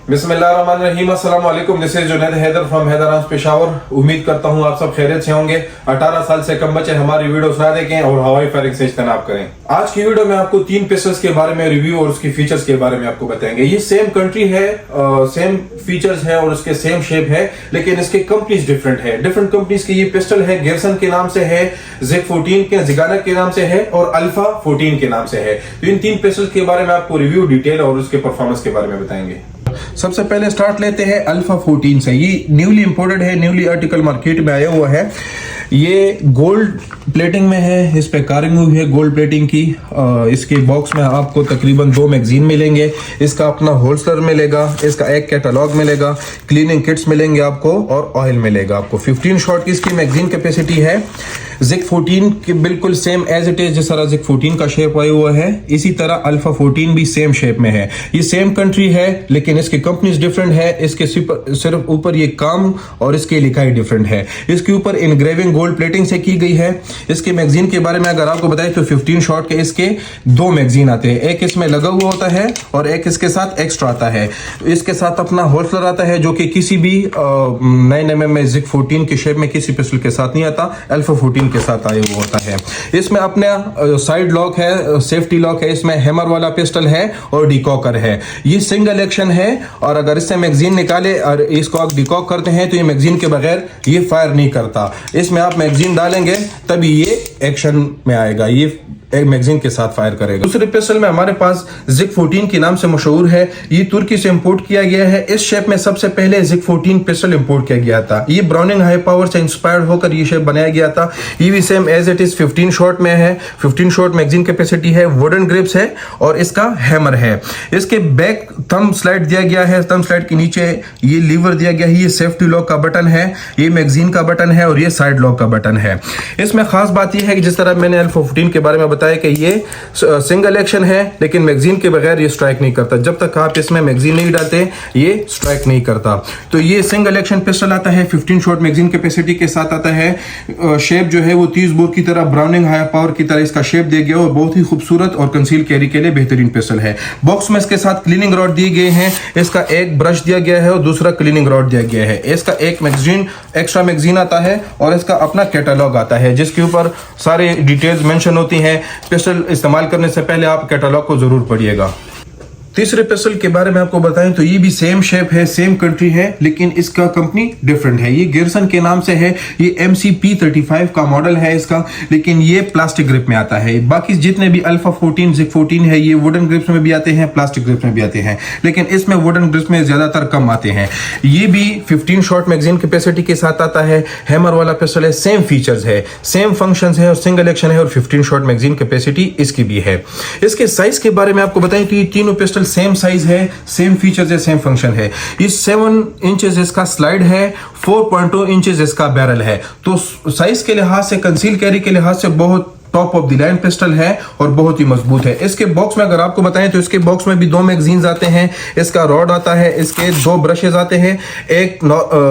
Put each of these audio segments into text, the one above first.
बिस्मिल्लाहिर्रहमानिर्रहीम, अस्सलाम वालेकुम। This is Junaid Haider from Hyderabad Peshawar. उम्मीद करता हूँ आप सब खैरियत से होंगे। 18 साल से कम बच्चे हमारी वीडियोस ना देखें और हवाई फायरिंग से इज्तनाब करें। आज की वीडियो में आपको 3 पिस्टल्स के बारे में रिव्यू और उसकी फीचर्स के बारे में आपको बताएंगे। ये सेम कंट्री है, सेम फीचर्स है और उसके सेम शेप है, लेकिन इसके कंपनीज डिफरेंट है। डिफरेंट कंपनीज की ये पिस्टल है। गिरसन के नाम से है, जिग 14 के जिगाना के नाम से है और अल्फा 14 के नाम से है। तो इन 3 पिस्टल्स के बारे में आपको रिव्यू, डिटेल और उसके परफॉर्मेंस के बारे में बताएंगे। सबसे पहले स्टार्ट लेते हैं अल्फा 14 से। ये न्यूली इंपोर्टेड है, न्यूली आर्टिकल मार्केट में आया हुआ है। ये गोल्ड प्लेटिंग में है, इस पे कार्विंग हुई है गोल्ड प्लेटिंग की। इसके बॉक्स में आपको तकरीबन 2 मैगजीन मिलेंगे। इसका अपना होल्स्टर मिलेगा, इसका एक कैटलॉग मिलेगा, क्लीनिंग किट्स मिलेंगे आपको और ऑयल मिलेगा आपको। 15 शॉट की इसकी मैगजीन कैपेसिटी है। जिग 14 की बिल्कुल सेम एज इट इज, जिस तरह जिग 14 का शेप आया हुआ है, इसी तरह अल्फा 14 भी सेम शेप में है। ये सेम कंट्री है, लेकिन इसकी कंपनीज डिफरेंट है। इसके सिर्फ ऊपर ये काम और इसकी लिखाई डिफरेंट है। इसके ऊपर इनग्रेविंग गोल्ड प्लेटिंग से की गई है। इसके मैगजीन के बारे में अगर आपको बताएं तो 15 शॉट के इसके 2 मैगजीन आते हैं। एक इसमें लगा हुआ होता है और एक इसके साथ एक्स्ट्रा आता है। इसके साथ अपना होल्स्टर आता है, जो कि किसी भी 9mm में जिग 14 के शेप में किसी पिस्टल के साथ नहीं आता, अल्फा 14 के साथ आया हुआ होता है। इसमें अपना साइड लॉक है, सेफ्टी लॉक है, इसमें हैमर वाला पिस्टल है और डिकॉकर है। ये सिंगल एक्शन है और अगर इससे मैगजीन निकाले और इसको आप डिकॉक करते हैं तो ये मैगजीन के बगैर ये फायर नहीं करता। इसमें आप मैगजीन डालेंगे तभी ये एक्शन में आएगा, ये एक मैगजीन के साथ फायर करेगा। दूसरे पिस्टल में हमारे पास जिग 14 के नाम से मशहूर है। ये तुर्की से इंपोर्ट किया गया है। इस शेप में सबसे पहले जिग 14 पिस्टल इंपोर्ट किया गया था। ये ब्राउनिंग हाई पावर से इंस्पायर्ड होकर ये शेप बनाया गया था। ये भी same as it is 15 shot में है। 15 शॉट मैगजीन कैपेसिटी है, वुडन ग्रिप्स है और इसका हैमर है। इसके बैक थंब स्लाइड दिया गया है। थंब स्लाइड के नीचे ये लीवर दिया गया है। ये सेफ्टी लॉक का बटन है, ये मैगजीन का बटन है और ये साइड लॉक का बटन है। इसमें खास बात यह है कि जिस तरह मैंने अल्फा 14 के बारे में बताया कि ये सिंगल एक्शन है, लेकिन मैगजीन के बगैर ये स्ट्राइक नहीं करता। जब तक आप इसमें मैगजीन नहीं डालते ये स्ट्राइक नहीं करता। तो ये सिंगल एक्शन पिस्टल आता है, 15 शॉट मैगजीन कैपेसिटी के साथ आता है। शेप जो है वो 30 बोर की तरह, ब्राउनिंग हाई पावर की तरह इसका शेप दिया गया और बहुत ही खूबसूरत और कंसील कैरी के लिए बेहतरीन पिस्टल है। बॉक्स में इसके साथ क्लीनिंग रॉड दिए गए हैं। इसका एक ब्रश दिया गया है और दूसरा क्लीनिंग रॉड दिया गया है। इसका एक मैगजीन, एक्स्ट्रा मैगजीन आता है और इसका अपना कैटलॉग आता है, जिसके ऊपर सारे डिटेल्स मेंशन होती हैं। पिस्टल इस्तेमाल करने से पहले आप कैटलॉग को जरूर पढ़िएगा। तीसरे पिस्टल के बारे में आपको बताएं तो ये भी सेम शेप है, सेम कंट्री है, लेकिन इसका कंपनी डिफरेंट है। ये गिरसन के नाम से है। ये MCP35 का मॉडल है इसका, लेकिन ये प्लास्टिक ग्रिप में आता है। बाकी जितने भी अल्फा 14, जिग 14 है, ये वुडन ग्रिप्स में भी आते हैं, प्लास्टिक ग्रिप्स में भी आते हैं, लेकिन इसमें वुडन ग्रिप्स में ज्यादातर कम आते हैं। ये भी 15 शॉट मैगजीन कैपेसिटी के साथ आता है। हैमर वाला पिस्टल है, सेम फीचर्स है, सेम फंक्शंस है और सिंगल एक्शन है और 15 शॉट मैगजीन कैपेसिटी इसकी भी है। इसके साइज के बारे में आपको बताएं तो ये तीनों पिस्टल सेम साइज है, सेम फीचर्स है, सेम फंक्शन है। ये 7 इंचेस इसका स्लाइड है, 4.2 इंचेस इसका बैरल है। तो साइज के लिहाज से, कंसील कैरी के लिहाज से बहुत top of the line pistol है और बहुत ही मजबूत है। इसके बॉक्स में अगर आपको बताएं तो इसके बॉक्स में भी 2 मैगजीन्स आते हैं। इसका रॉड आता है, इसके 2 ब्रशेस आते हैं। एक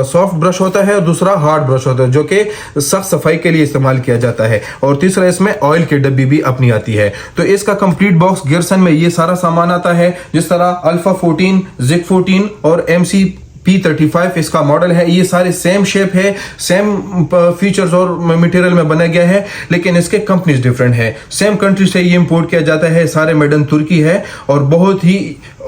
सॉफ्ट ब्रश होता है और दूसरा हार्ड ब्रश होता है, जो कि सख्त सफाई के लिए इस्तेमाल किया जाता है। और तीसरा इसमें ऑयल की डब्बी भी अपनी आती है। तो इसका कंप्लीट बॉक्स गिरसन में ये सारा सामान आता है, जिस तरह अल्फा 14, जिग 14 और MCP35 इसका मॉडल है। ये सारे सेम शेप है, सेम फीचर्स और मटेरियल में बनाया गया है, लेकिन इसके कंपनीज डिफरेंट है। सेम कंट्री से ये इंपोर्ट किया जाता है। सारे मेड इन तुर्की है और बहुत ही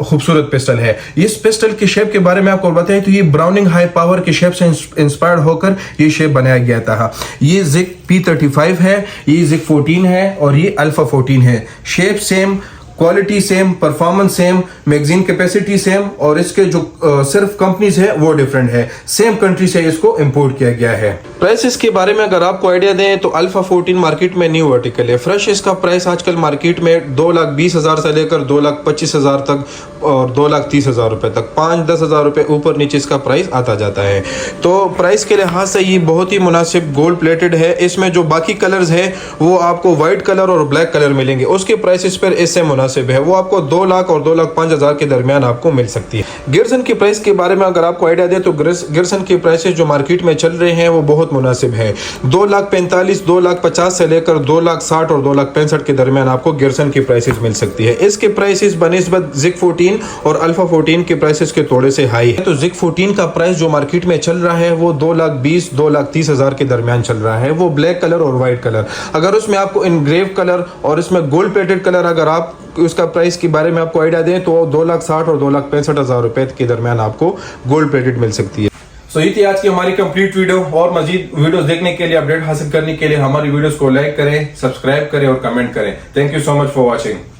खूबसूरत पिस्टल है। इस पिस्टल के शेप के बारे में आपको बताएं तो ये ब्राउनिंग हाई पावर के शेप से इंस्पायर्ड होकर ये शेप बनाया गया था। ये जिग P35 है, ये जिग 14 है और ये अल्फा 14 है। Shape same, quality same, performance same, magazine capacity same और इसके जो सिर्फ कंपनीज है वो डिफरेंट है। सेम कंट्री से इसको इंपोर्ट किया गया है। प्राइसेस के बारे में अगर आपको आइडिया दें तो अल्फा 14 मार्केट में न्यू आर्टिकल है। फ्रेश इसका प्राइस आजकल मार्केट में 2,20,000 से लेकर 2,25,000 तक और 2,30,000 रुपए तक, 5-10 हज़ार रुपए ऊपर नीचे इसका प्राइस आता जाता है। तो प्राइस के लिहाज से ये बहुत ही मुनासिब गोल्ड प्लेटेड है। इसमें जो बाकी कलर्स है वो आपको व्हाइट कलर और ब्लैक कलर मिलेंगे। उसके प्राइसेस पर इससे मुनासिब है, वो आपको 2 लाख और 2,05,000 के दरमियान आपको मिल सकती है। गिरसन की प्राइस के बारे में अगर आपको आइडिया दे तो गिरसन की प्राइसेस जो मार्केट में चल रहे हैं वो बहुत मुनासिब है। 2,45,000, 2,50,000 से लेकर 2,60,000 और 2,65,000 के दरमियान आपको गिरसन की प्राइसेस मिल सकती है। इसके प्राइसेस बनिस्बत जिग 14 14 और अल्फा 14 के प्राइसेस के थोड़े से हाई है। तो जिक 14 का प्राइस जो मार्केट में चल रहा है वो 2,20,000 2,30,000 के दरमियान चल रहा है, वो ब्लैक कलर और व्हाइट कलर। अगर उसमें आपको इनग्रेव कलर और इसमें गोल्ड प्लेटेड कलर अगर आप उसका प्राइस के बारे में आपको आइडिया दें तो 2,60,000 और 2,65,000 रुपए के दरमियान आपको गोल्ड प्लेटेड मिल सकती है। सो ये थी आज की हमारी कंप्लीट वीडियो। और मजीद वीडियोस देखने के लिए, अपडेट हासिल करने के लिए हमारी वीडियोस को लाइक करें, सब्सक्राइब करें और कमेंट करें। Thank you so much for watching.